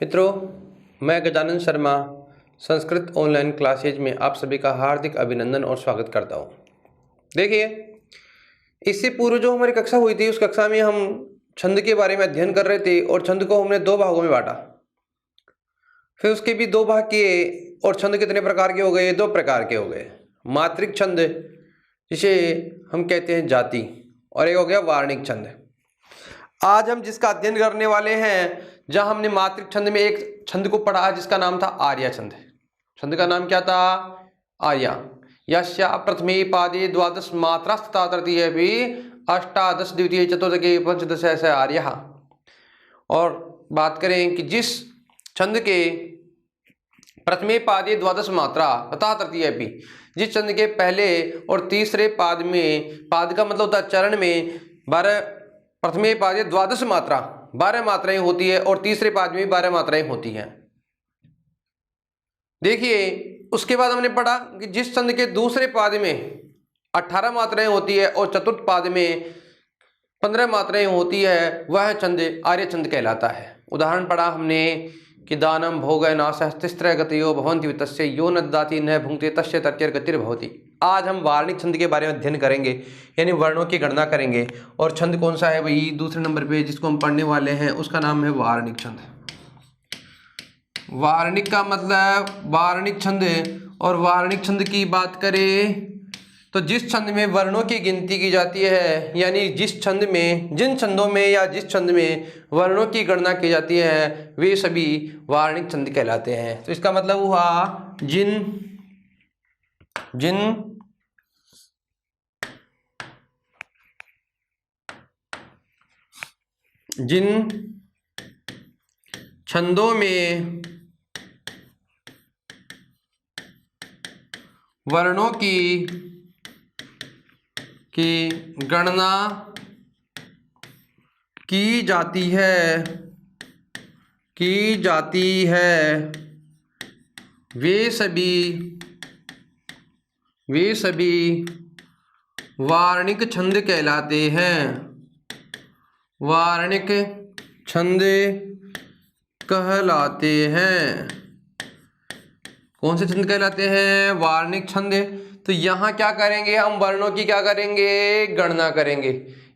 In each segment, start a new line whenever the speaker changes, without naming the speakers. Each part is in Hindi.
मित्रों, मैं गजानन शर्मा संस्कृत ऑनलाइन क्लासेज में आप सभी का हार्दिक अभिनंदन और स्वागत करता हूँ। देखिए, इससे पूर्व जो हमारी कक्षा हुई थी उस कक्षा में हम छंद के बारे में अध्ययन कर रहे थे और छंद को हमने दो भागों में बांटा। फिर उसके भी दो भाग किए और छंद कितने प्रकार के हो गए? दो प्रकार के हो गए। मात्रिक छंद जिसे हम कहते हैं जाति, और एक हो गया वार्णिक छंद। आज हम जिसका अध्ययन करने वाले हैं, जहां हमने मात्रिक छंद में एक छंद को पढ़ा जिसका नाम था आर्या छंद। छंद का नाम क्या था? आर्या। यस्या प्रथमे पादे द्वादश मात्रास्तथा तृतीये भी अष्टादश द्वितीय चतुर्थ पंचदश ऐसा आर्य। और बात करें कि जिस छंद के प्रथमे पादे द्वादश मात्रा तथा तृतीय भी, जिस छंद के पहले और तीसरे पाद में, पाद का मतलब होता है चरण में, 12 प्रथमे पादे द्वादश मात्रा 12 मात्राएं होती है और तीसरे पाद में 12 मात्राएं होती हैं। देखिए, उसके बाद हमने पढ़ा कि जिस छंद के दूसरे पाद में 18 मात्राएं होती है और चतुर्थ पाद में 15 मात्राएं होती है, वह छंद आर्य छंद कहलाता है। उदाहरण पढ़ा हमने कि दानम भोग नाशः तिस्रः गतयो भवन्ति वित्तस्य यो न ददाति न भुंक्ते तस्य तर्त्यर्गतिर्भवति। आज हम वार्णिक छंद के बारे में अध्ययन करेंगे, यानी वर्णों की गणना करेंगे। और छंद कौन सा है भाई? दूसरे नंबर पे जिसको हम पढ़ने वाले हैं उसका नाम है वार्णिक छंद। वार्णिक का मतलब वार्णिक छंद। और वार्णिक छंद की बात करें तो जिस छंद में वर्णों की गिनती की जाती है, यानी जिस छंद में, जिन छंदों में या जिस छंद में वर्णों की गणना की जाती है, वे सभी वार्णिक छंद कहलाते हैं। तो इसका मतलब हुआ जिन छंदों में वर्णों की गणना की जाती है, वे सभी वार्णिक छंद कहलाते हैं। वार्णिक छंद कहलाते हैं। कौन से छंद कहलाते हैं? वार्णिक छंद। तो यहाँ क्या करेंगे हम? वर्णों की क्या करेंगे? गणना करेंगे।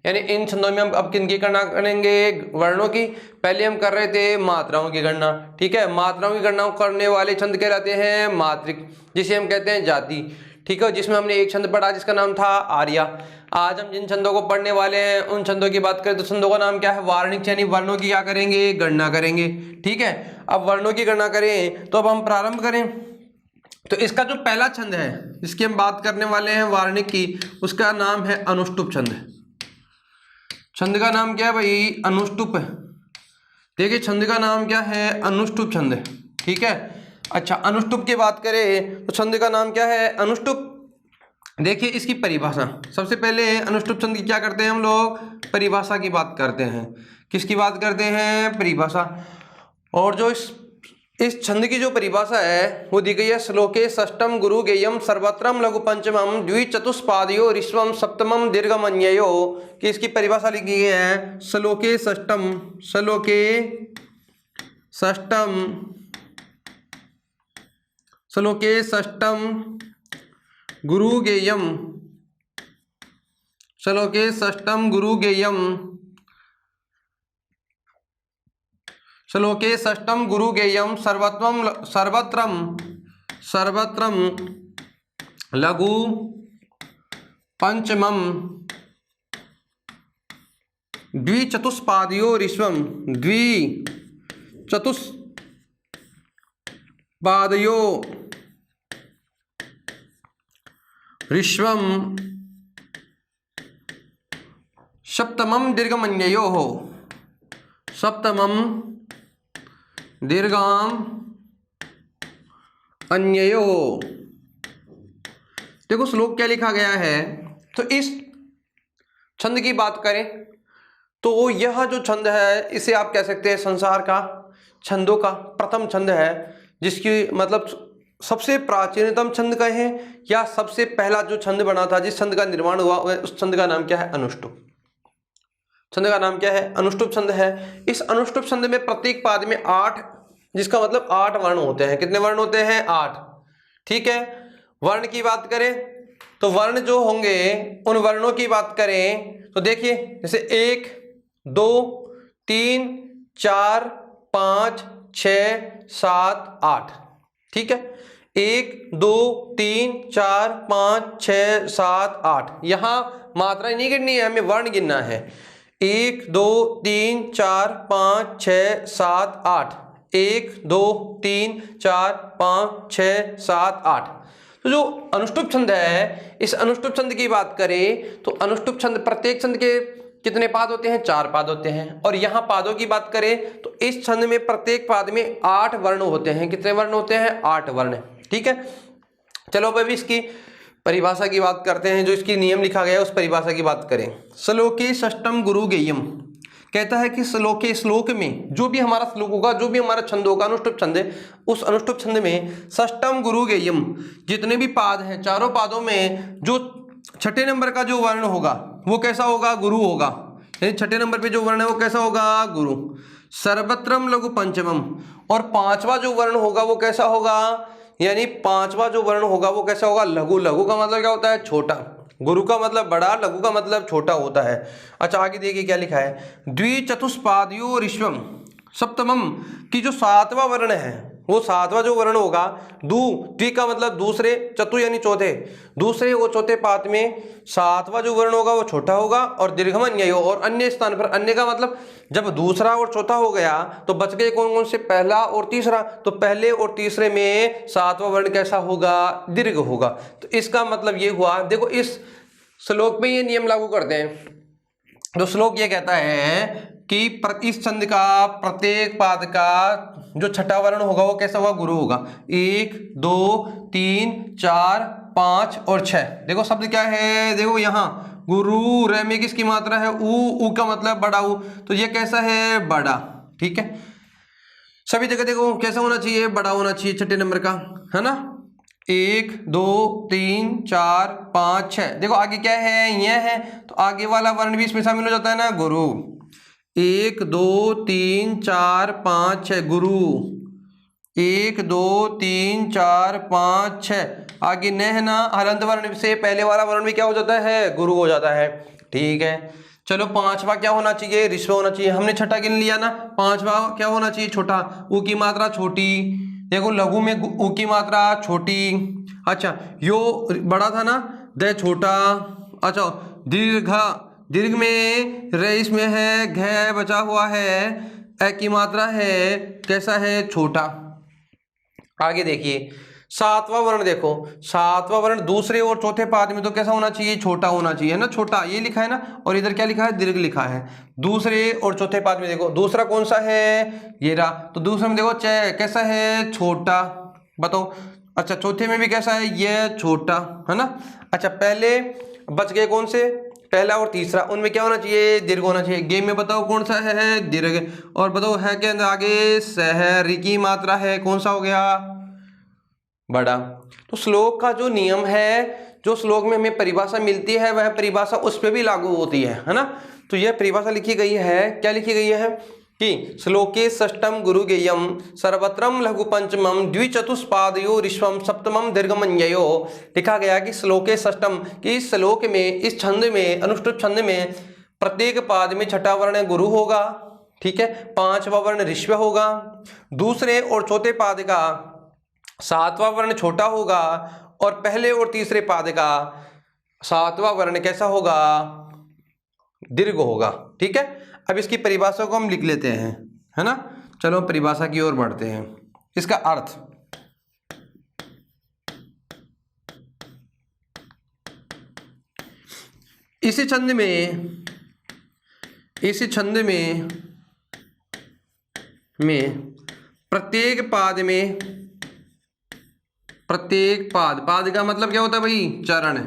यानी इन छंदों में हम अब किनकी गणना करेंगे? वर्णों की। पहले हम कर रहे थे मात्राओं की गणना, ठीक है। मात्राओं की गणना करने वाले छंद कहलाते हैं मात्रिक, जिसे हम कहते हैं जाति, ठीक है। जिसमें हमने एक छंद पढ़ा जिसका नाम था आर्या। आज हम जिन छंदों को पढ़ने वाले हैं उन छंदों की बात करें तो छंदों का नाम क्या है? वार्णिक। यानी वर्णों की क्या करेंगे? गणना करेंगे, ठीक है। अब वर्णों की गणना करें तो अब हम प्रारंभ करें। तो इसका जो पहला छंद है जिसकी हम बात करने वाले हैं वार्णिक की, उसका नाम है अनुष्टुप छंद। छंद का नाम क्या है भाई? अनुष्टुप। देखिए, छंद का नाम क्या है? अनुष्टुप छंद, ठीक है। अच्छा, अनुष्टुप की बात करें तो छंद का नाम क्या है? अनुष्टुप। देखिए, इसकी परिभाषा सबसे पहले अनुष्टुप छंद की क्या करते हैं हम लोग? परिभाषा की बात करते हैं। किसकी बात करते हैं? परिभाषा। और जो इस छंद की जो परिभाषा है वो दी गई है श्लोके षष्ठम गुरु गेयम सर्वत्रम लघु पंचमम द्विचतुष्पादयो ऋष्वम सप्तमम दीर्घमन्ययो। कि इसकी परिभाषा लिखी गई है श्लोके षष्ठम गुरु गेयम सर्वत्रम लघु पंचमम द्विचतुष्पादयो ऋष्वम सप्तमम दीर्घाम अन्ययो। देखो श्लोक क्या लिखा गया है। तो इस छंद की बात करें तो यह जो छंद है इसे आप कह सकते हैं संसार का छंदों का प्रथम छंद है, जिसकी मतलब सबसे प्राचीनतम छंद कहें या सबसे पहला जो छंद बना था, जिस छंद का निर्माण हुआ, उस छंद का नाम क्या है? अनुष्टुप। छंद का नाम क्या है? अनुष्टुप छंद है। इस अनुष्टुप छंद में प्रत्येक पाद में 8 जिसका मतलब 8 वर्ण होते हैं। कितने वर्ण होते हैं? 8। ठीक है। वर्ण की बात करें तो वर्ण जो होंगे उन वर्णों की बात करें तो देखिए, जैसे 1 2 3 4 5 6 7 8। ठीक है, 1 2 3 4 5 6 7 8। यहां मात्रा नहीं गिननी है, हमें वर्ण गिनना है। 1 2 3 4 5 6 7 8। 1 2 3 4 5 6 7 8। तो जो अनुष्टुप छंद है, इस अनुष्टुप छंद की बात करें तो अनुष्टुप छंद प्रत्येक छंद के कितने पाद होते हैं? 4 पाद होते हैं। और यहां पादों की बात करें तो इस छंद में प्रत्येक पाद में 8 वर्ण होते हैं। कितने वर्ण होते हैं? 8 वर्ण। ठीक है, चलो अब इसकी परिभाषा की बात करते हैं। जो इसकी नियम लिखा गया है उस परिभाषा की बात करें। श्लोके षष्टम गुरु गेयम कहता है कि श्लोक में जो भी हमारा श्लोक होगा, जो भी हमारा छंद होगा, अनुष्टुप छंद है, उस अनुष्टुप छंद में षष्टम गुरु गेयम जितने भी पाद हैं, चारों पादों में जो छठे नंबर का जो वर्ण होगा वो कैसा होगा? गुरु होगा। यानी छठे नंबर पे जो वर्ण है वो कैसा होगा? गुरु। सर्वत्रम लघु पंचमम, और पांचवा जो वर्ण होगा वो कैसा होगा? यानी पांचवा जो वर्ण होगा वो कैसा होगा? लघु। लघु का मतलब क्या होता है? छोटा। गुरु का मतलब बड़ा, लघु का मतलब छोटा होता है। अच्छा, आगे देखिए क्या लिखा है। द्विचतुष्पादयो ऋष्वम सप्तमम की जो 7वां वर्ण है वो 7वां जो वर्ण होगा, द्वि का मतलब दूसरे, चतु यानी चौथे, दूसरे और चौथे पाद में 7वां जो वर्ण होगा वो छोटा होगा। और दीर्घम अन्य, और अन्य स्थान पर, अन्य का मतलब जब दूसरा और चौथा हो गया तो बच गए कौन कौन से? पहला और तीसरा। तो पहले और तीसरे में 7वां वर्ण कैसा होगा? दीर्घ होगा। तो इसका मतलब ये हुआ, देखो इस श्लोक में ये नियम लागू करते हैं। तो श्लोक ये कहता है कि इस छंद का प्रत्येक पाद का जो छठा वर्ण होगा वो कैसा होगा? गुरु होगा। 1 2 3 4 5 और 6। देखो शब्द क्या है? देखो यहाँ गुरु, रे में किसकी मात्रा है? ऊ का मतलब बड़ा ऊ, तो ये कैसा है? बड़ा। ठीक है, सभी जगह देखो कैसा होना चाहिए? बड़ा होना चाहिए छठे नंबर का, है ना। 1 2 3 4 5 6। देखो आगे क्या है? यह है, तो आगे वाला वर्ण भी इसमें शामिल हो जाता है ना, गुरु। 1 2 3 4 5 6 गुरु। 1 2 3 4 5 6। आगे न है ना, हलंत वर्ण से पहले वाला वर्ण भी क्या हो जाता है? गुरु हो जाता है। ठीक है, चलो पांचवा क्या होना चाहिए? ऋष्व होना चाहिए। हमने छठा गिन लिया ना, पांचवा क्या होना चाहिए? छोटा। ऊ की मात्रा छोटी। देखो लघु में ऊ की मात्रा छोटी। अच्छा, यो बड़ा था ना, द छोटा। अच्छा, दीर्घ, दीर्घ में रेस में है, घ बचा हुआ है, ए की मात्रा है कैसा है? छोटा। आगे देखिए 7वां वर्ण, देखो 7वां वर्ण दूसरे और चौथे पाद में तो कैसा होना चाहिए? छोटा होना चाहिए, है ना, छोटा। ये लिखा है ना, और इधर क्या लिखा है? दीर्घ लिखा है। दूसरे और चौथे पाद में देखो दूसरा कौन सा है? ये रहा। तो दूसरे में देखो कैसा है? छोटा। बताओ। अच्छा, चौथे में भी कैसा है? ये छोटा, है ना। अच्छा, पहले बच गए कौन से? पहला और तीसरा, उनमें क्या होना चाहिए? दीर्घ होना चाहिए। गेम में बताओ कौन सा है? दीर्घ। और बताओ है के अंदर आगे शहर की मात्रा है, कौन सा हो गया? बड़ा। तो श्लोक का जो नियम है, जो श्लोक में हमें परिभाषा मिलती है, वह परिभाषा उस पर भी लागू होती है ना। तो यह परिभाषा लिखी गई है, क्या लिखी गई है कि श्लोके षष्टम गुरु गेयम सर्वत्रम लघु पंचमम द्विचतुष्पादयो ऋष्वम सप्तमम दीर्घमन्ययो। लिखा गया कि श्लोके षष्टम, कि इस श्लोक में, इस छंद में, अनुष्टुप छंद में प्रत्येक पाद में छठा वर्ण गुरु होगा। ठीक है, पांचवा वर्ण ऋष्व होगा। दूसरे और चौथे पाद का 7वां वर्ण छोटा होगा, और पहले और तीसरे पाद का 7वां वर्ण कैसा होगा? दीर्घ होगा। ठीक है, अब इसकी परिभाषा को हम लिख लेते हैं, है ना। चलो परिभाषा की ओर बढ़ते हैं। इसका अर्थ, इसी छंद में प्रत्येक पाद का मतलब क्या होता है भाई? चरण।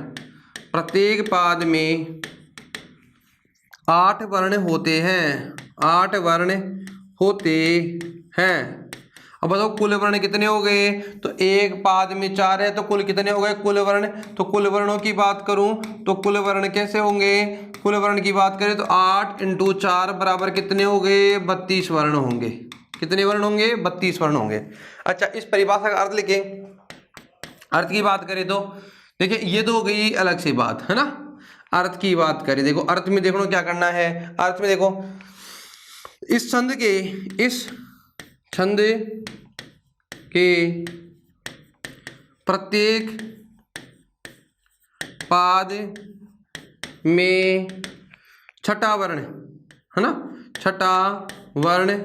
प्रत्येक पाद में 8 वर्ण होते हैं, 8 वर्ण होते हैं। अब बताओ कुल वर्ण कितने हो गए? तो एक पाद में 4 है, तो कुल कितने हो गए कुल वर्ण? तो कुल वर्णों की बात करूं तो कुल वर्ण कैसे होंगे? कुल वर्ण की बात करें तो 8 × 4 बराबर कितने हो गए? 32 वर्ण होंगे। कितने वर्ण होंगे? 32 वर्ण होंगे। अच्छा, इस परिभाषा का अर्थ लिखें। अर्थ की बात करें तो देखिए, ये तो हो गई अलग सी बात है ना। अर्थ की बात करें, देखो अर्थ में देखो क्या करना है। अर्थ में देखो, इस छंद के प्रत्येक पाद में छठा वर्ण है ना, छठा वर्ण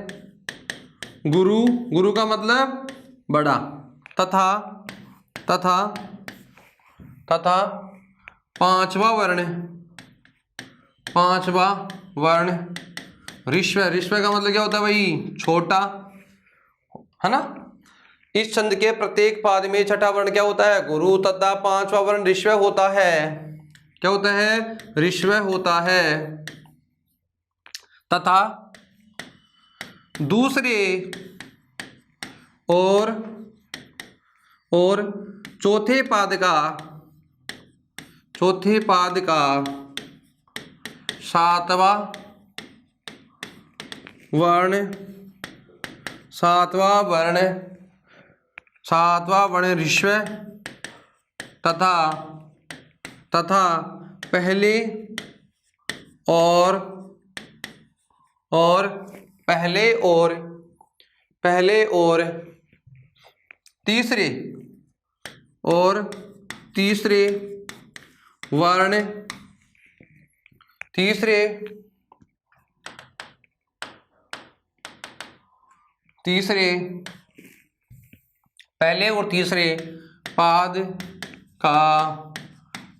गुरु का मतलब बड़ा, तथा पांचवा वर्ण ऋष्व का मतलब क्या होता है भाई? छोटा, है ना। इस छंद के प्रत्येक पाद में छठा वर्ण क्या होता है? गुरु, तथा पांचवा वर्ण ऋष्व होता है। क्या होता है? ऋष्व होता है। तथा दूसरे और चौथे पाद का सातवां वर्ण ऋष्व तथा पहले और तीसरे वर्ण पहले और तीसरे पाद का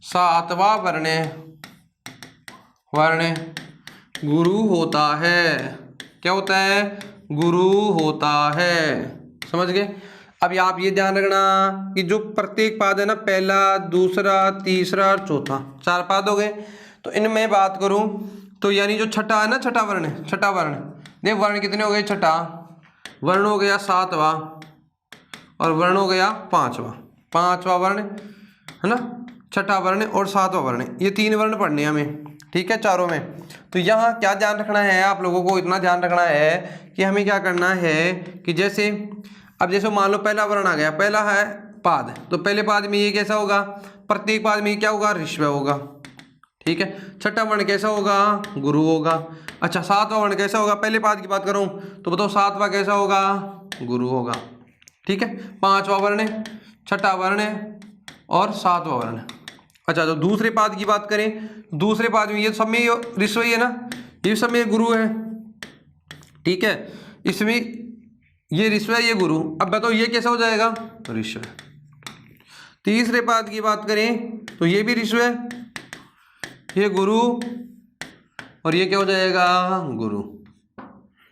सातवां वर्ण गुरु होता है। क्या होता है? गुरु होता है। समझ गए? अभी आप ये ध्यान रखना कि जो प्रत्येक पाद है ना, पहला, दूसरा, तीसरा और चौथा, 4 पाद हो गए। तो इनमें बात करूं तो यानी जो छठा है ना, छठा वर्ण देख, वर्ण कितने हो गए? छठा वर्ण हो गया 7वां और वर्ण हो गया 5वां वर्ण है ना, छठा वर्ण और 7वां वर्ण, ये 3 वर्ण पढ़ने हैं हमें, ठीक है, चारों में। तो यहाँ क्या ध्यान रखना है आप लोगों को? इतना ध्यान रखना है कि हमें क्या करना है कि जैसे मान लो पहला वर्ण आ गया, पहला है पाद, तो पहले पाद में ये कैसा होगा? प्रत्येक पाद में क्या होगा? ऋष्व होगा, ठीक है। छठा वर्ण कैसा होगा? गुरु होगा। अच्छा, 7वां वर्ण कैसा होगा? पहले पाद की बात करूं तो बताओ 7वां कैसा होगा? गुरु होगा, ठीक है। 5वां वर्ण, छठा वर्ण और 7वां वर्ण। अच्छा, तो दूसरे पाद की बात करें, दूसरे पाद में ये सब में ऋष्व ही है ना, ये सब में गुरु है, ठीक है। इसमें ये ऋष्व है, ये गुरु। अब बताओ ये कैसा हो जाएगा? ऋष्व। तीसरे पाद की बात करें तो ये भी ऋष्व है, ये गुरु, और ये क्या हो जाएगा? गुरु।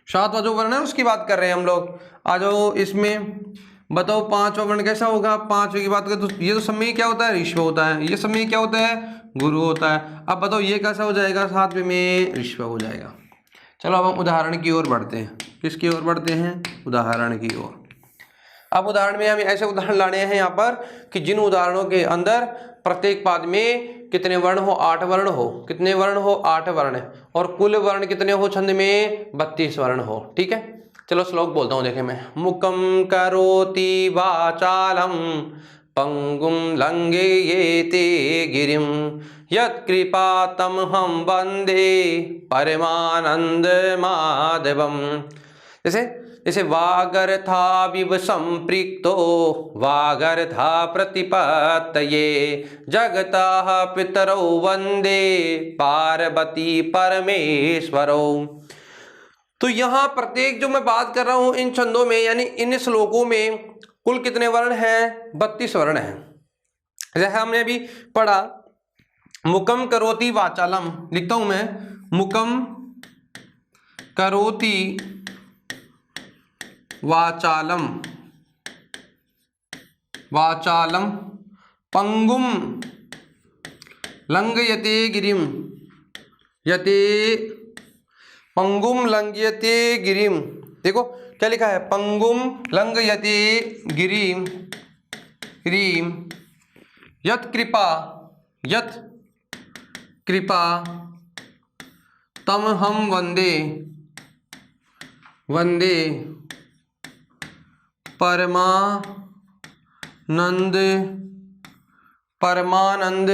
7वां जो वर्ण है उसकी बात कर रहे हैं हम लोग। आ जाओ इसमें, बताओ 5वां वर्ण कैसा होगा? 5वें की बात करें तो ये तो सब में क्या होता है? ऋष्व होता है। ये सब में क्या होता है? गुरु होता है। अब बताओ ये कैसा हो जाएगा? 7वें में ऋष्व हो जाएगा। चलो अब हम उदाहरण की ओर बढ़ते हैं। किसकी ओर बढ़ते हैं? उदाहरण की ओर। अब उदाहरण में हमें ऐसे उदाहरण लाने हैं यहाँ पर कि जिन उदाहरणों के अंदर प्रत्येक पाद में कितने वर्ण हो? 8 वर्ण हो। कितने वर्ण हो? 8 वर्ण। और कुल वर्ण कितने हो छंद में? 32 वर्ण हो, ठीक है। चलो श्लोक बोलता हूँ, देखें मैं। मुकम करोति वाचालम पंगुम लंघयेते गिरिम यत्कृपा तमहं वंदे परमानंद माधवम। जैसे वागर्था संपृक्तो वागर्था प्रतिपत्तये जगतः पितरौ वंदे पार्वती परमेश्वरौ। तो यहाँ प्रत्येक जो मैं बात कर रहा हूं इन छंदों में, यानी इन श्लोकों में कुल कितने वर्ण हैं? 32 वर्ण हैं। जैसे हमने अभी पढ़ा, मुकम करोति वाचालम, लिखता हूं मैं, मुकम करोति वाचालम पंगुम लंघयते गिरिम पंगुम लंघयते गिरिम। देखो क्या लिखा है? पंगुम लंघयते गिरिम यत कृपा तम हम वंदे परमानंद परमानंद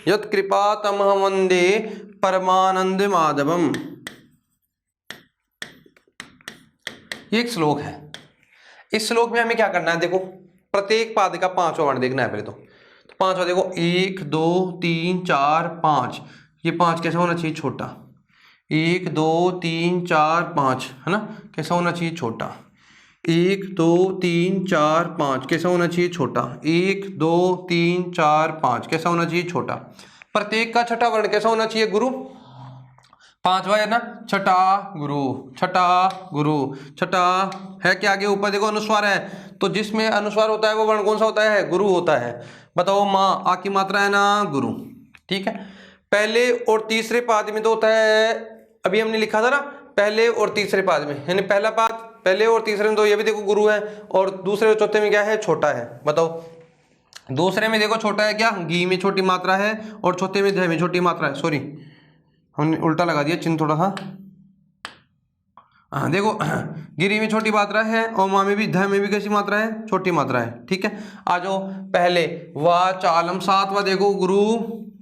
यत्कृपा तमहं वंदे परमानंद माधवम। ये एक श्लोक है। इस श्लोक में हमें क्या करना है, देखो प्रत्येक पाद का 5वां वर्ण देखना है पहले तो 5वां देखो 1 2 3 4 5। ये 5 कैसा होना चाहिए, छोटा। 1 2 3 4 5 है ना, कैसा होना चाहिए, छोटा। 1 2 3 4 5 कैसा होना चाहिए, छोटा। 1 2 3 4 5 कैसा होना चाहिए, छोटा। प्रत्येक का छठा वर्ण कैसा होना चाहिए, गुरु। 5वां है ना, छठा गुरु, छठा गुरु, छठा है क्या, आगे ऊपर देखो अनुस्वार है, तो जिसमें अनुस्वार होता है वो वर्ण कौन सा होता है, गुरु होता है। बताओ माँ, आ की मात्रा है ना, गुरु। ठीक है, पहले और तीसरे पाद में तो होता है, अभी हमने लिखा था ना, पहले और तीसरे पाद में, यानी पहला पाद पहले और तीसरे में तो ये भी देखो गुरु है, और दूसरे और चौथे में क्या है, छोटा है। बताओ, दूसरे में देखो छोटा है क्या, गी में छोटी मात्रा है, और चौथे में ध में छोटी मात्रा है। सॉरी, हमने उल्टा लगा दिया चिन्ह थोड़ा सा। हाँ देखो, गिरी में छोटी मात्रा है, और माँ में भी, ध में भी कैसी मात्रा है, छोटी मात्रा है। ठीक है, आ जाओ पहले वा चालम, 7वां देखो गुरु,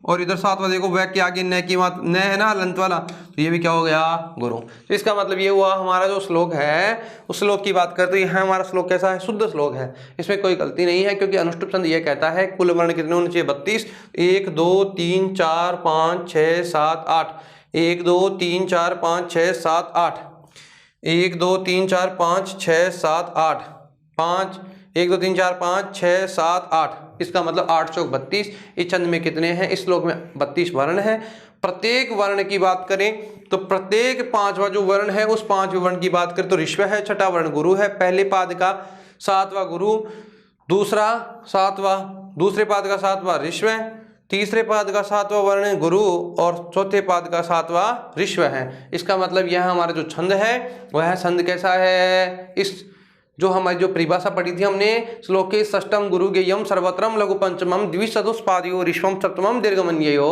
और इधर 7वां देखो वह के आगे न की मात्रा, न है ना हलंत वाला, तो ये भी क्या हो गया, गुरु। तो इसका मतलब ये हुआ, हमारा जो श्लोक है उस श्लोक की बात करते, तो यह हमारा श्लोक कैसा है, शुद्ध श्लोक है, इसमें कोई गलती नहीं है, क्योंकि अनुष्टुप छंद ये कहता है कुल वर्ण कितने होने चाहिए, 32। 1 2 3 4 5 6 7 8, 1 2 3 4 5 6 7 8, 1 2 3 4 5 6 7 8, 5 1 2 3 4 5 6 7 8, इसका मतलब 8 चौक 32। इस छंद में कितने हैं, इस श्लोक में 32 वर्ण है। प्रत्येक वर्ण की बात करें तो प्रत्येक 5वां जो वर्ण है उस 5वें वर्ण की बात करें तो ऋष्व है, छठा वर्ण गुरु है, पहले पाद का 7वां गुरु, दूसरा 7वां, दूसरे पाद का 7वां ऋष्व, तीसरे पाद का 7वां वर्ण गुरु, और चौथे पाद का 7वां ऋष्व है। इसका मतलब यह हमारा जो छंद है वह छंद कैसा है, इस जो हमारी जो परिभाषा पढ़ी थी हमने, श्लोके षष्ठम गुरु गेयम सर्वत्रम लघु पंचमम द्विचतुष्पादयो ऋष्वम सप्तमम दीर्घमन्ययो,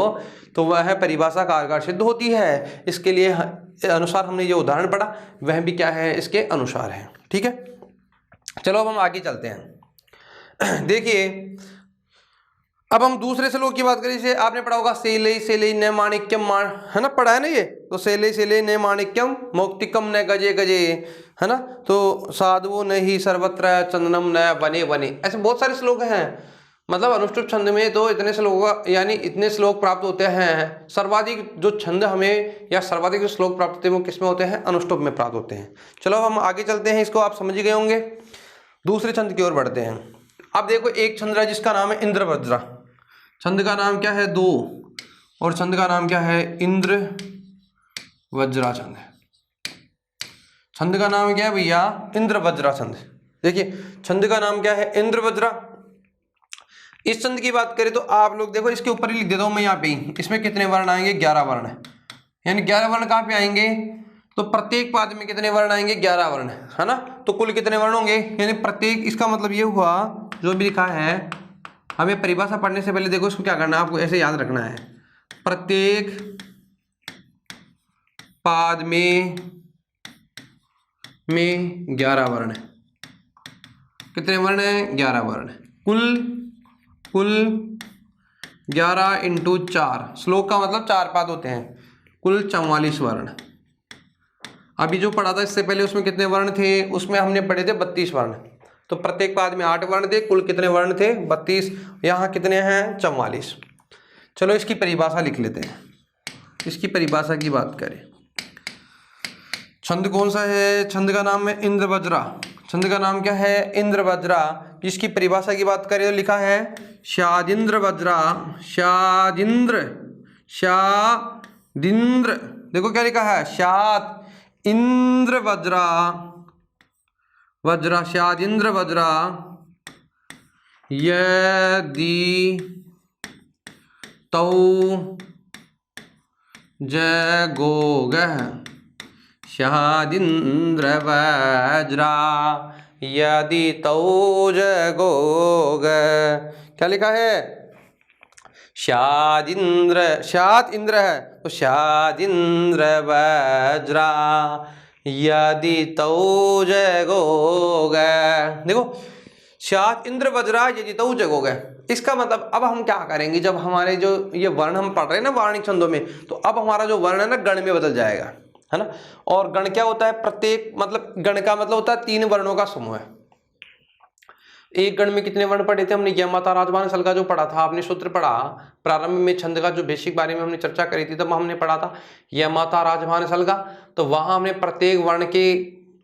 तो वह परिभाषा कारगर सिद्ध होती है। इसके लिए अनुसार हमने जो उदाहरण पढ़ा वह भी क्या है, इसके अनुसार है। ठीक है, चलो अब हम आगे चलते हैं। देखिए, अब हम दूसरे श्लोक की बात करें, जैसे आपने पढ़ा होगा सेले सेले न माणिक्यम, है ना, पढ़ा है ना ये, तो सेले सेले न माणिक्यम मौक्तिकम न गजे गजे, है ना, तो साधु नहीं सर्वत्र चंदनम न बने बने, ऐसे बहुत सारे श्लोक हैं। मतलब अनुष्टुप छंद में तो इतने श्लोक, यानी इतने श्लोक प्राप्त होते हैं। सर्वाधिक जो छंद हमें या सर्वाधिक जो श्लोक प्राप्त होते हैं वो किसमें होते हैं, अनुष्टुप में प्राप्त होते हैं। चलो हम आगे चलते हैं, इसको आप समझ गए होंगे, दूसरे छंद की ओर बढ़ते हैं। अब देखो एक छंद है जिसका नाम है इंद्रवज्रा, छंद का नाम क्या है, 2, और छंद का नाम क्या है, इंद्र वज्रा छंद। छंद का नाम क्या है भैया, इंद्र वज्रा छंद। देखिए छंद का नाम क्या है, इंद्र वज्रा। इस छंद की बात करें तो आप लोग देखो, इसके ऊपर ही लिख देता हूं मैं यहाँ पे ही, इसमें कितने वर्ण आएंगे, 11 वर्ण, यानी 11 वर्ण कहाँ पे आएंगे, तो प्रत्येक पाद में कितने वर्ण आएंगे, 11 वर्ण, है ना, तो कुल कितने वर्ण होंगे, यानी प्रत्येक, इसका मतलब ये हुआ जो भी लिखा है, हमें परिभाषा पढ़ने से पहले देखो इसको क्या करना है, आपको ऐसे याद रखना है, प्रत्येक पाद में 11 वर्ण, कितने वर्ण है, 11 वर्ण, कुल 11 इंटू 4, श्लोक का मतलब 4 पाद होते हैं, कुल 44 वर्ण। अभी जो पढ़ा था इससे पहले उसमें कितने वर्ण थे, उसमें हमने पढ़े थे 32 वर्ण, तो प्रत्येक पाद में 8 वर्ण थे, कुल कितने वर्ण थे, 32, यहाँ कितने हैं, 44। चलो इसकी परिभाषा लिख लेते हैं, इसकी परिभाषा की बात करें, छंद कौन सा है, छंद का नाम है इंद्रवज्रा, छंद का नाम क्या है, इंद्रवज्रा। इसकी परिभाषा की बात करें तो लिखा है शादिंद्र वज्रा, शादिंद्र, शादिंद्र, देखो क्या लिखा है, शाद इंद्र वज्रा, वज्रा शादिंद्र वज्रा, यदि तौ जगोगः शादिंद्र वज्रा, यदि तौ जगोग, क्या लिखा है, शादिंद्र, शाद इंद्र है तो शादिंद्र वज्रा, यदि तौ जगोगे। देखो स्यात् इंद्र वज्रा यदि तौ जगोगे, इसका मतलब अब हम क्या करेंगे, जब हमारे जो ये वर्ण हम पढ़ रहे हैं ना वार्णिक छंदों में, तो अब हमारा जो वर्ण है ना गण में बदल जाएगा, है ना। और गण क्या होता है, प्रत्येक मतलब गण का मतलब होता है 3 वर्णों का समूह है। एक गण में कितने वर्ण पढ़े थे हमने, य माता राजमान सल का जो पढ़ा था आपने सूत्र पढ़ा प्रारंभ में, छंद का जो बेसिक बारे में हमने चर्चा करी थी, तब हमने पढ़ा था य माता राजमान सल का। तो वहां हमने प्रत्येक वर्ण के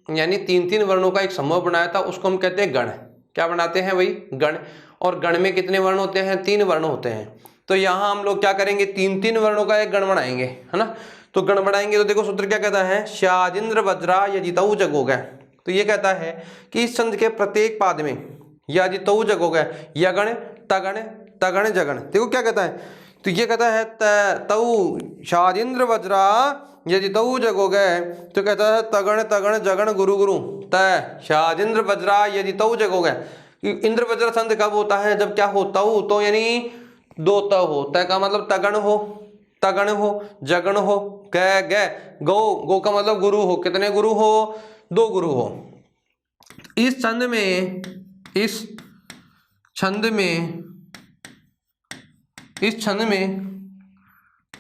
यानी 3-3 वर्णों का एक समूह बनाया था, उसको हम कहते हैं गण। क्या बनाते हैं भाई, गण। और गण में कितने वर्ण होते हैं, 3 वर्ण होते हैं। तो यहाँ हम लोग क्या करेंगे, 3-3 वर्णों का एक गण बनाएंगे, है ना। तो गण बनाएंगे तो देखो सूत्र क्या कहता है, स्यादिंद्र वज्रा यजितौ जगोगे। तो ये कहता है कि इस छंद के प्रत्येक पाद में यजितौ जगोगे, यगण तगण तगण जगण। देखो क्या कहता है, तो ये कहता है तौ स्यादिंद्र वज्रा यजितौ जगोगे, तो कहता है तगण तगण जगण गुरु गुरु त स्यादिंद्र वज्रा यजितौ जगोगे। इंद्र वज्र छंद कब होता है, जब क्या हो, तौ तो यानी 2 त हो, त का मतलब तगण हो, तगण हो, जगण हो, ग ग गौ, गौ का मतलब गुरु हो। कितने गुरु हो, 2 गुरु हो। इस छंद में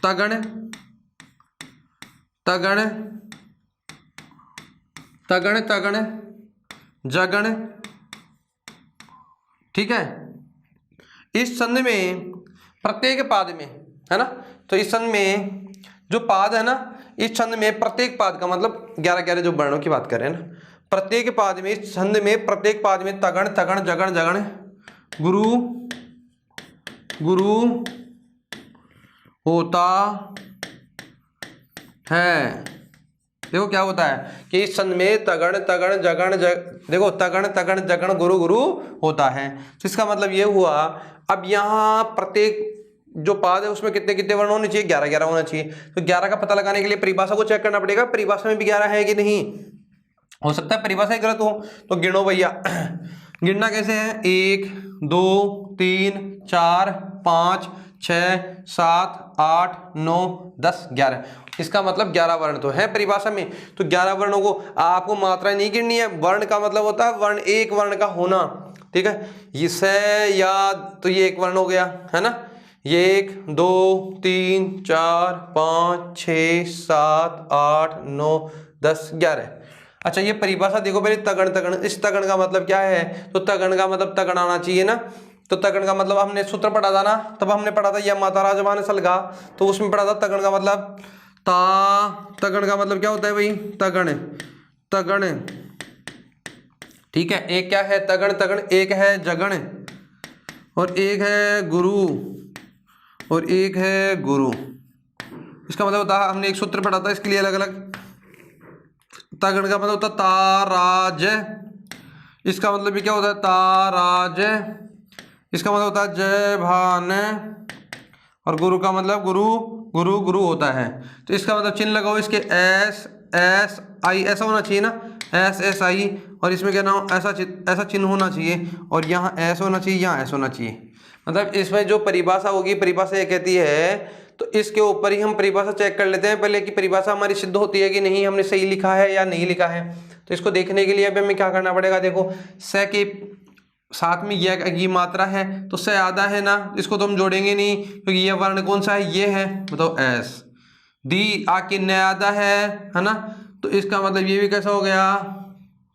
तगण तगण तगण तगण जगण, ठीक है। इस छंद में प्रत्येक पाद में, है ना, तो इस छंद में जो पाद है ना, इस छंद में प्रत्येक पाद का मतलब 11-11 जो वर्णों की बात करें ना, प्रत्येक पाद में, इस छंद में प्रत्येक पाद में तगण तगण जगण जगण गुरु गुरु होता है। देखो क्या होता है कि इस छंद में तगण तगण जगण देखो तगण तगण जगण गुरु गुरु होता है। तो इसका मतलब ये हुआ, अब यहाँ प्रत्येक जो पाद है उसमें कितने कितने वर्ण होने चाहिए, 11-11 होना चाहिए। तो 11 का पता लगाने के लिए परिभाषा को चेक करना पड़ेगा, परिभाषा में भी 11 है कि नहीं। हो सकता है परिभाषा ही गलत हो, तो गिनो भैया। गिनना कैसे है, 1 2 3 4 5 6 7 8 9 10 11। इसका मतलब 11 वर्ण तो है परिभाषा में। तो 11 वर्णों को आपको मात्रा नहीं गिननी है, वर्ण का मतलब होता है वर्ण, एक वर्ण का होना, ठीक है। ये से या, तो ये एक वर्ण हो गया, है ना। ये 1 2 3 4 5 6 7 8 9 10 11। अच्छा ये परिभाषा देखो पहले, तगण तगण, इस तगण का मतलब क्या है, तो तगण का मतलब तगण आना चाहिए ना। तो तगण का मतलब हमने सूत्र पढ़ा था ना, तब हमने पढ़ा था यह माता राजमान सलगा, तो उसमें पढ़ा था तगण का मतलब ता। तगण का मतलब क्या होता है भाई, तगण तगण, ठीक है। एक क्या है तगण तगण, एक है जगण, और एक है गुरु, और एक है गुरु। इसका मतलब होता है, हमने एक सूत्र पढ़ा था इसके लिए अलग अलग। तगण का मतलब होता है ताराज, इसका मतलब भी क्या होता है ताराज, इसका मतलब होता है जय भान, और गुरु का मतलब गुरु गुरु गुरु होता है। तो इसका मतलब चिन्ह लगाओ, इसके एस एस आई ऐसा होना चाहिए ना, एस एस आई, और इसमें क्या नाम ऐसा चिन्ह होना चाहिए, और यहाँ एस होना चाहिए, यहाँ एस होना चाहिए। मतलब इसमें जो परिभाषा होगी, परिभाषा ये कहती है, तो इसके ऊपर ही हम परिभाषा चेक कर लेते हैं पहले कि परिभाषा हमारी सिद्ध होती है कि नहीं, हमने सही लिखा है या नहीं लिखा है। तो इसको देखने के लिए अभी हमें क्या करना पड़ेगा, देखो स के साथ में ये मात्रा है, तो स आधा है ना, इसको तो हम जोड़ेंगे नहीं क्योंकि ये वर्ण कौन सा है, ये है, बताओ एस। दी आके न आधा है ना, तो इसका मतलब ये भी कैसा हो गया,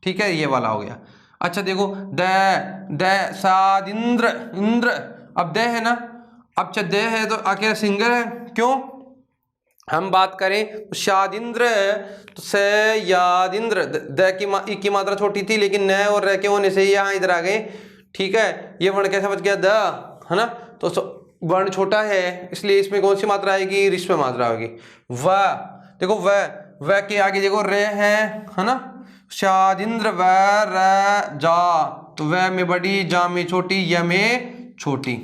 ठीक है, ये वाला हो गया। अच्छा देखो द सादिंद्र इंद्र, अब द है ना, अब द है तो आके सिंगल है, क्यों, हम बात करें तो शादिंद्र, तो से यादिंद्र, द की मात्रा छोटी थी लेकिन न और र के होने से यहाँ इधर आ गए, ठीक है। ये वर्ण कैसा बच गया, द, है ना, तो वर्ण छोटा है इसलिए इसमें कौन सी मात्रा आएगी, रिश्व मात्रा होगी। व देखो व के आगे देखो रे है ना, शादिंद्र व र जा, तो व में बड़ी, जा में छोटी, य में छोटी,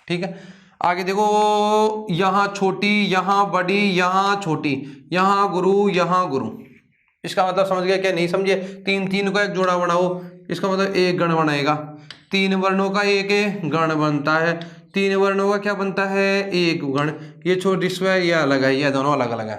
ठीक है। आगे देखो यहाँ छोटी, यहाँ बड़ी, यहाँ छोटी, यहाँ गुरु, यहाँ गुरु। इसका मतलब समझ गए क्या, नहीं समझे। 3-3 का एक जोड़ा बनाओ, इसका मतलब एक गण बनेगा। 3 वर्णों का एक गण बनता है, 3 वर्णों का क्या बनता है, एक गण। ये छोटी स्व, ये अलग है, ये दोनों अलग अलग है।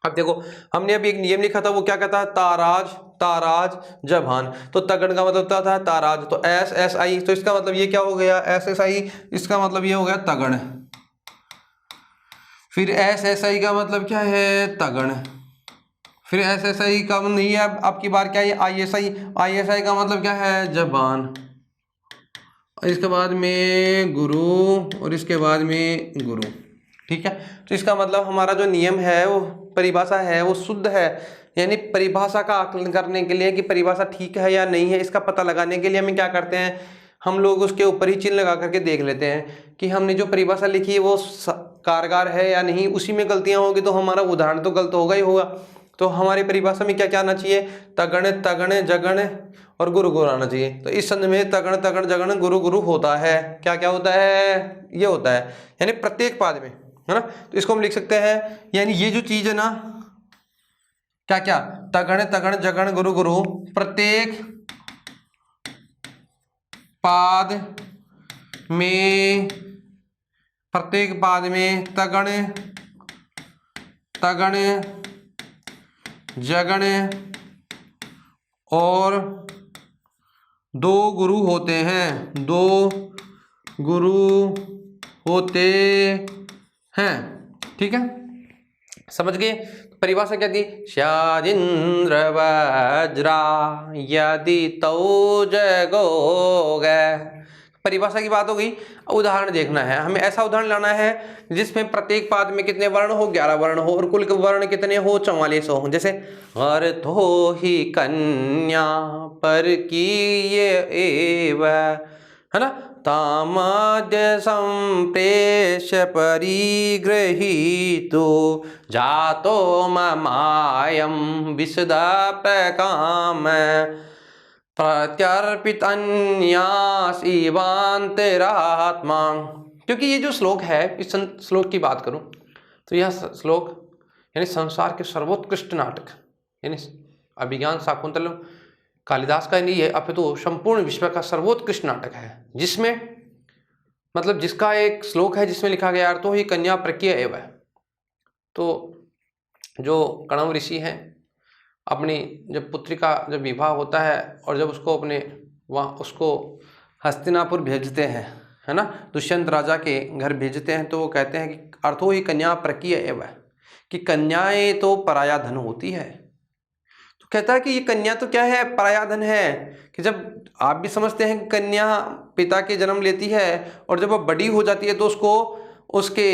अब देखो हमने अभी एक नियम लिखा था, वो क्या कहता है, ताराज ताराज जबान। तो तगड़ का मतलब क्या था, ताराज। तो एस एस आई, तो इसका मतलब ये क्या हो गया, एस एस आई, इसका मतलब ये हो गया तगड़। फिर एस एस आई का मतलब क्या है, तगड़। फिर एस एस आई का नहीं है, अब आपकी बार क्या है, आई एस आई। आई एस आई का मतलब क्या है, जबान। इसके बाद में गुरु, और इसके बाद में गुरु। ठीक है, तो इसका मतलब हमारा जो नियम है, वो परिभाषा है, वो शुद्ध है। यानी परिभाषा का आकलन करने के लिए कि परिभाषा ठीक है या नहीं है, इसका पता लगाने के लिए हमें क्या करते हैं, हम लोग उसके ऊपर ही चिन्ह लगा करके देख लेते हैं कि हमने जो परिभाषा लिखी है वो कारगर है या नहीं। उसी में गलतियां होगी तो हमारा उदाहरण तो गलत होगा ही होगा। तो हमारी परिभाषा में क्या क्या आना चाहिए, तगण तगण जगण और गुरु गुरु आना चाहिए। तो इस संदर्भ में तगण तगण जगण गुरु गुरु होता है, क्या क्या होता है, ये होता है, यानी प्रत्येक पाद में, है ना। तो इसको हम लिख सकते हैं, यानी ये जो चीज है ना, क्या क्या, तगण तगण जगण गुरु गुरु, प्रत्येक पाद में, प्रत्येक पाद में तगण तगण जगण और दो गुरु होते हैं, दो गुरु होते हैं। ठीक है, समझ गए। परिभाषा क्या थी, स्यादिंद्र वज्रा यदि तौ जगोग। परिभाषा की बात हो गई। उदाहरण देखना है हमें, ऐसा उदाहरण लाना है जिसमें प्रत्येक पाद में कितने वर्ण हो, 11 वर्ण हो, और कुल वर्ण कितने हो, 44 हो। जैसे अर्थो ही कन्या पर की एव, है ना, तामद्य संप्रेष्य परिगृहीतो जातो ममायं विशदा प्रकाम प्रत्यर्पित अन्यास इवांतरात्मा। क्योंकि ये जो श्लोक है, इस श्लोक की बात करूं तो यह श्लोक यानी संसार के सर्वोत्कृष्ट नाटक, यानी अभिज्ञान शाकुंतलम कालिदास का नहीं है, अपितु तो संपूर्ण विश्व का सर्वोत्कृष्ट नाटक है, जिसमें मतलब जिसका एक श्लोक है जिसमें लिखा गया अर्थो ही कन्या प्रकीय एव। तो जो कणव ऋषि हैं, अपनी जब पुत्री का जब विवाह होता है और जब उसको अपने वहाँ उसको हस्तिनापुर भेजते हैं, है ना, दुष्यंत राजा के घर भेजते हैं, तो वो कहते हैं कि अर्थो ही कन्या प्रकीय एव, कि कन्याएं तो पराया धन होती है। तो कहता है कि ये कन्या तो क्या है, पराया धन है। कि जब आप भी समझते हैं कि कन्या पिता के जन्म लेती है और जब वो बड़ी हो जाती है तो उसको उसके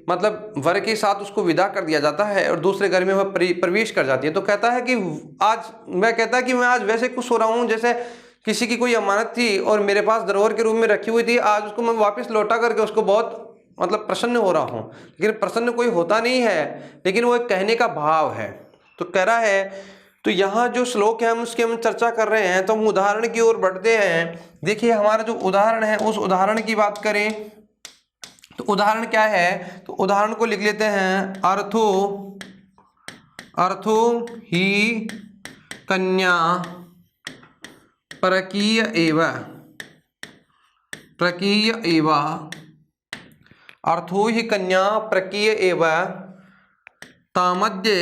मतलब वर के साथ उसको विदा कर दिया जाता है और दूसरे घर में वह प्रवेश कर जाती है। तो कहता है कि आज मैं आज वैसे खुश हो रहा हूँ जैसे किसी की कोई अमानत थी और मेरे पास धरोहर के रूप में रखी हुई थी, आज उसको मैं वापस लौटा करके उसको बहुत मतलब प्रसन्न हो रहा हूँ। लेकिन प्रसन्न कोई होता नहीं है, लेकिन वो एक कहने का भाव है। तो कह रहा है, तो यहाँ जो श्लोक है हम उसकी हम चर्चा कर रहे हैं, तो हम उदाहरण की ओर बढ़ते हैं। देखिए हमारा जो उदाहरण है उस उदाहरण की बात करें तो उदाहरण क्या है, तो उदाहरण को लिख लेते हैं, अर्थो ही कन्या प्रकीय एव, प्रकीय एव, अर्थो ही कन्या प्रकीय एव तामद्य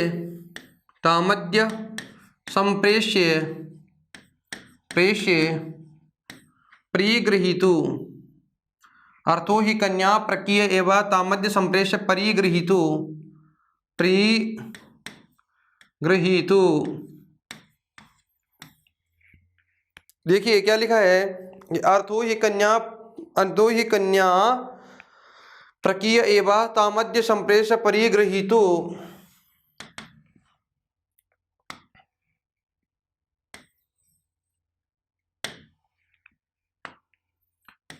संप्रेष्य परिगृहीतु, अर्थो ही कन्या प्रकीय एव तामद्य संप्रेष्य परिगृहीतु। देखिए क्या लिखा है, अर्थो ही कन्या प्रकीय एव तामद्य संप्रेष्य परिगृहीतु।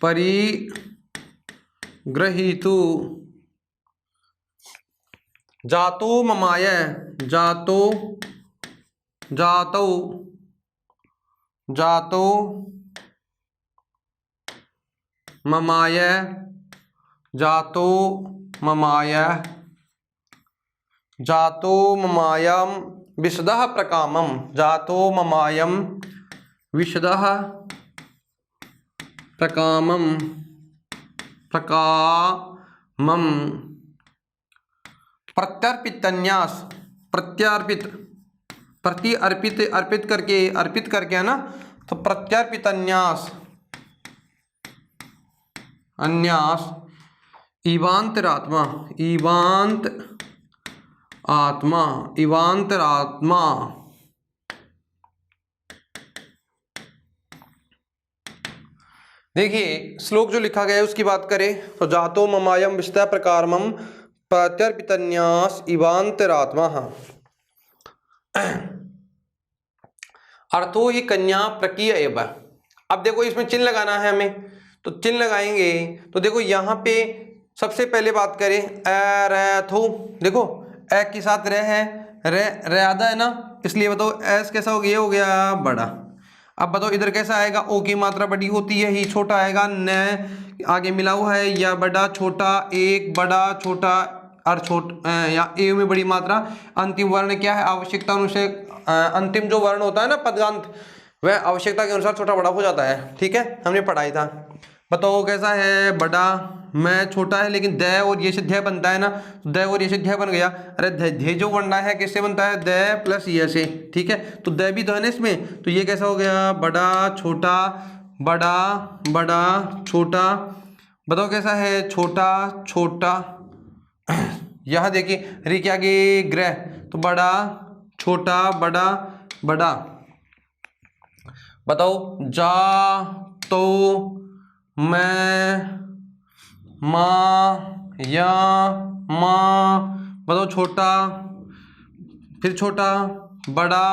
परिगृहीतु जातो ममाय, जातो ममाय, जातो ममायम विशदः प्रकामम, जातो ममायम विशदः प्रकामम प्रत्यर्पितन्यास प्रत्यार्पित, प्रति अर्पित, अर्पित करके है ना, तो प्रत्यार्पित अन्यास, अन्यास इवांतरात्मा, इवांतरात्मा। देखिए श्लोक जो लिखा गया है उसकी बात करें तो जातो ममायम विस्तय प्रकारमम प्रत्यर्पितन्यास इवांतरात्मा। अर्थो ही कन्या प्रकीय एव। अब देखो इसमें चिन्ह लगाना है हमें, तो चिन्ह लगाएंगे तो देखो यहाँ पे सबसे पहले बात करें अरथो, देखो ए के साथ रह है, रे आधा है ना, इसलिए बताओ एस कैसा हो गया, ये हो गया बड़ा। अब बताओ इधर कैसा आएगा, ओ की मात्रा बड़ी होती है, ही छोटा आएगा, न आगे मिला हुआ है, या बड़ा छोटा, एक बड़ा छोटा और या ए में बड़ी मात्रा। अंतिम वर्ण क्या है, आवश्यकता अनुसार अंतिम जो वर्ण होता है ना पदगांत, वह आवश्यकता के अनुसार छोटा बड़ा हो जाता है। ठीक है, हमने पढ़ाई था। बताओ कैसा है, बड़ा, मैं छोटा है, लेकिन द और ये से ध्य बनता है ना, द और ये से ध्य बन गया। अरे ध्य जो बनना है किससे बनता है, द प्लस ये से। ठीक है, तो द भी तो है ना इसमें, तो ये कैसा हो गया, बड़ा छोटा, बड़ा बड़ा छोटा। बताओ कैसा है, छोटा छोटा। यहाँ देखिए री के आगे ग्रह, तो बड़ा छोटा बड़ा बड़ा। बताओ जा तो मैं माँ या माँ। बताओ छोटा, फिर छोटा बड़ा,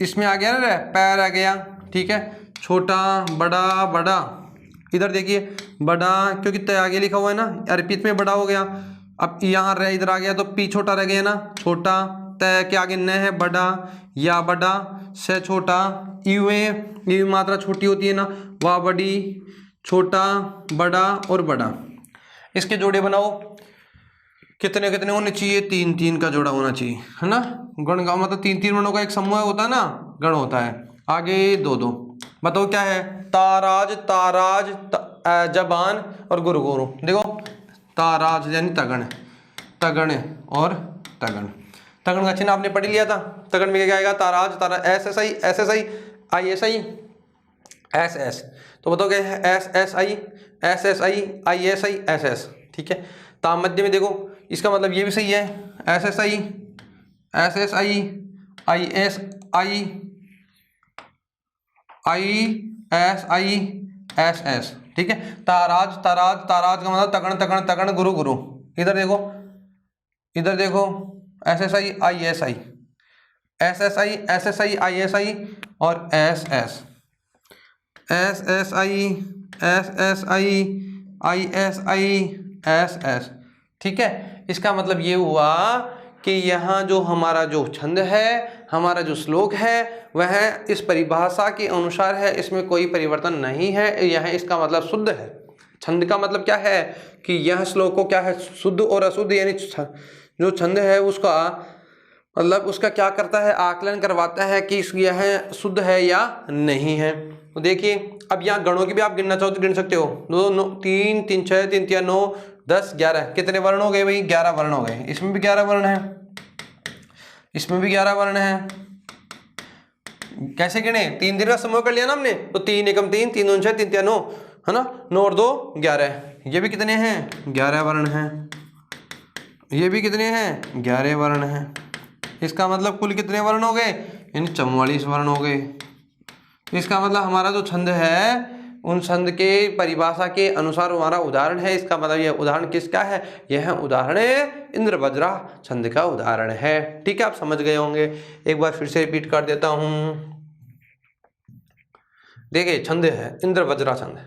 इसमें आ गया ना पैर आ गया। ठीक है, छोटा बड़ा बड़ा। इधर देखिए बड़ा, क्योंकि तय आगे लिखा हुआ है ना, अर्पित में बड़ा हो गया। अब यहाँ रह इधर आ गया तो पी छोटा रह गया ना, छोटा, तय के आगे न है बड़ा, या बड़ा से छोटा, यू मात्रा छोटी होती है ना, वाह बड़ी, छोटा बड़ा और बड़ा। इसके जोड़े बनाओ, कितने कितने होने चाहिए, 3-3 का जोड़ा होना चाहिए, है ना। गण का मतलब 3-3 वर्णों का एक समूह होता है ना, गण होता है। आगे 2-2। बताओ क्या है, ताराज, ताराज, जबान और गुरु गुरु। देखो ताराज यानी तगण, तगण और तगण। तगण का चिन्ह आपने पढ़ लिया था। तगण में क्या आएगा, ताराज, तारा, S S I, S S I, I S I, S S. तो बताओ क्या है, S S I, S S I, I S I, S S. ठीक है, ताम मध्य में देखो इसका मतलब ये भी सही है, S S I, S S I, I S I, I S I, S S. ठीक है, ताराज, ताराज, ताराज का मतलब तगण, तगण, तगण, गुरु गुरु। इधर देखो, इधर देखो, S S I, I S I, S S I, S S I, I S I और S S, S S I, S S I, I S I, S S. ठीक है, इसका मतलब ये हुआ कि यहाँ जो हमारा जो छंद है, हमारा जो श्लोक है, वह इस परिभाषा के अनुसार है, इसमें कोई परिवर्तन नहीं है। यह इसका मतलब शुद्ध है। छंद का मतलब क्या है कि यह श्लोक को क्या है, शुद्ध और अशुद्ध, यानी जो छंद है उसका मतलब उसका क्या करता है, आकलन करवाता है कि यह शुद्ध है या नहीं है। तो देखिए अब यहाँ गणों की भी आप गिनना चाहो तो गिन सकते हो, 2 3 3 6 3 3 9 10 11। कितने वर्ण हो गए भाई, 11 वर्ण हो गए। इसमें भी 11 वर्ण है, इसमें भी 11 वर्ण है। कैसे गिने, 3 दिन का समूह कर लिया ना हमने, तो 3 एकम 3, 3 दूनी 6, 3 3 9, है ना, 9 और 2 11। ये भी कितने हैं, 11 वर्ण हैं। ये भी कितने हैं, 11 वर्ण हैं। इसका मतलब कुल कितने वर्ण हो गए, यानी 44 वर्ण हो गए। इसका मतलब हमारा जो छंद है उन छंद के परिभाषा के अनुसार हमारा उदाहरण है। इसका मतलब यह उदाहरण किसका है, यह उदाहरण इंद्रवज्रा छंद का उदाहरण है। ठीक है, आप समझ गए होंगे। एक बार फिर से रिपीट कर देता हूं। देखिए छंद है इंद्रवज्रा छंद।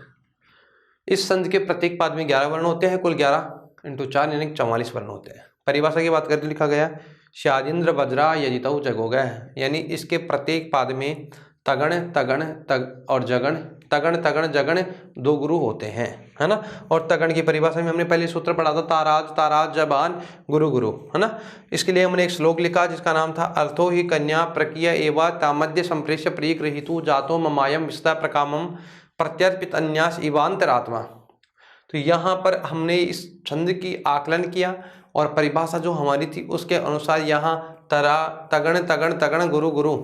इस छंद के प्रत्येक पाद में 11 वर्ण होते हैं, कुल 11 × 4 यानी 44 वर्ण होते हैं। परिभाषा की बात करके लिखा गया शादिंद्र वज्रा यजितौ जगोगः, यानी इसके प्रत्येक पाद में तगण, तगण, तग और जगण, तगण, तगण, जगण 2 गुरु होते हैं, है ना। और तगण की परिभाषा में हमने पहले सूत्र पढ़ा था, ताराज, ताराज, जबान, गुरु गुरु, है ना। इसके लिए हमने एक श्लोक लिखा जिसका नाम था अर्थो ही कन्या प्रकीय एवं तामध्य संप्रेष्य प्रियगृहीतु जातो ममायम विस्ता प्रकामम प्रत्यर्पित अन्यास इवांतरात्मा। तो यहाँ पर हमने इस छंद की आकलन किया और परिभाषा जो हमारी थी उसके अनुसार यहाँ तरा, तगण, तगण, तगण, गुरु, गुरु,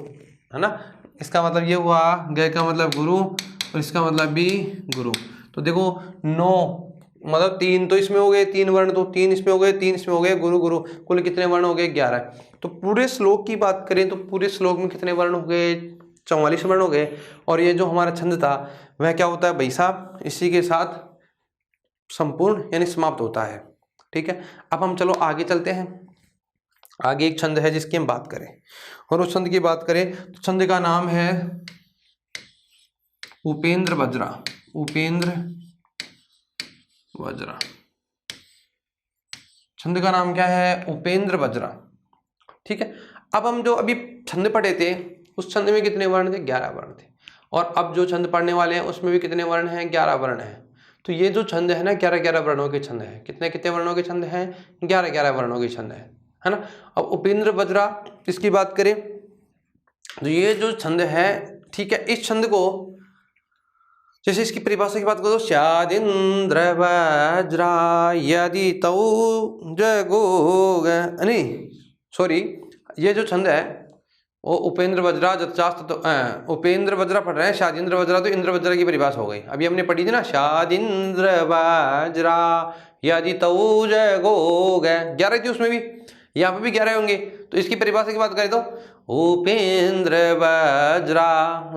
है ना। इसका मतलब ये हुआ, गए का मतलब गुरु और इसका मतलब भी गुरु। तो देखो 9 मतलब 3 तो इसमें हो गए, 3 वर्ण, तो 3 इसमें हो गए, 3 इसमें हो गए, गुरु गुरु, कुल कितने वर्ण हो गए? 11। तो पूरे श्लोक की बात करें तो पूरे श्लोक में कितने वर्ण हो गए? 44 वर्ण हो गए। और ये जो हमारा छंद था वह क्या होता है भाई साहब? इसी के साथ संपूर्ण यानी समाप्त होता है। ठीक है, अब हम चलो आगे चलते हैं। आगे एक छंद है जिसकी हम बात करें, और उस छंद की बात करें तो छंद का नाम है उपेंद्र वज्रा। उपेंद्र वज्रा, छंद का नाम क्या है? उपेंद्र वज्रा। ठीक है, अब हम जो अभी छंद पढ़े थे उस छंद में कितने वर्ण थे? 11 वर्ण थे। और अब जो छंद पढ़ने वाले हैं उसमें भी कितने वर्ण हैं? 11 वर्ण हैं। तो ये जो छंद है ना 11-11 वर्णों के छंद है। कितने कितने वर्णों के छंद हैं? 11-11 वर्णों के छंद है ना। अब उपेंद्र वज्रा इसकी बात करें तो ये जो छंद है, ठीक है, इस छंद को जैसे इसकी परिभाषा की बात करो, स्यादिंद्र वज्रा यदि तौ जगोग, नहीं सॉरी, ये जो छंद है वो उपेंद्र वज्रा जतचास्त, तो उपेंद्र वज्रा पढ़ रहे हैं, शादिंद्र वज्रा तो इंद्र वज्रा की परिभाषा हो गई। अभी हमने पढ़ी थी ना, शादिंद्र वज्रा यदि तौ जगोग, 11 थी उसमें भी, यहाँ पे भी 11 होंगे। तो इसकी परिभाषा की बात करें तो उपेंद्र वज्रा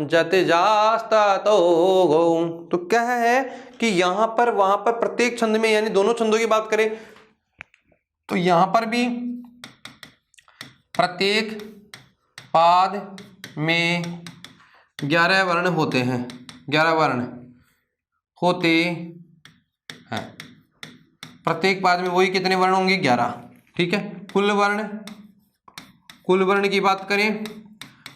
जतजास्ता तो गो। तो क्या है कि यहाँ पर वहां पर प्रत्येक छंद में, यानी दोनों छंदों की बात करें तो यहाँ पर भी प्रत्येक पाद में 11 वर्ण होते हैं। 11 वर्ण होते हैं प्रत्येक पाद में। वही कितने वर्ण होंगे? 11। ठीक है, कुल वर्ण की बात करें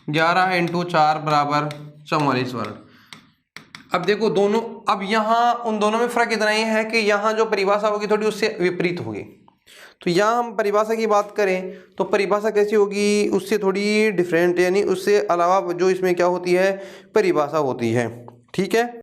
11 × 4 बराबर 44 वर्ण। अब देखो दोनों, अब यहाँ उन दोनों में फर्क इतना ही है कि यहाँ जो परिभाषा होगी थोड़ी उससे विपरीत होगी। तो यहाँ हम परिभाषा की बात करें तो परिभाषा कैसी होगी? उससे थोड़ी डिफरेंट, यानी उससे अलावा जो इसमें क्या होती है? परिभाषा होती है। ठीक है।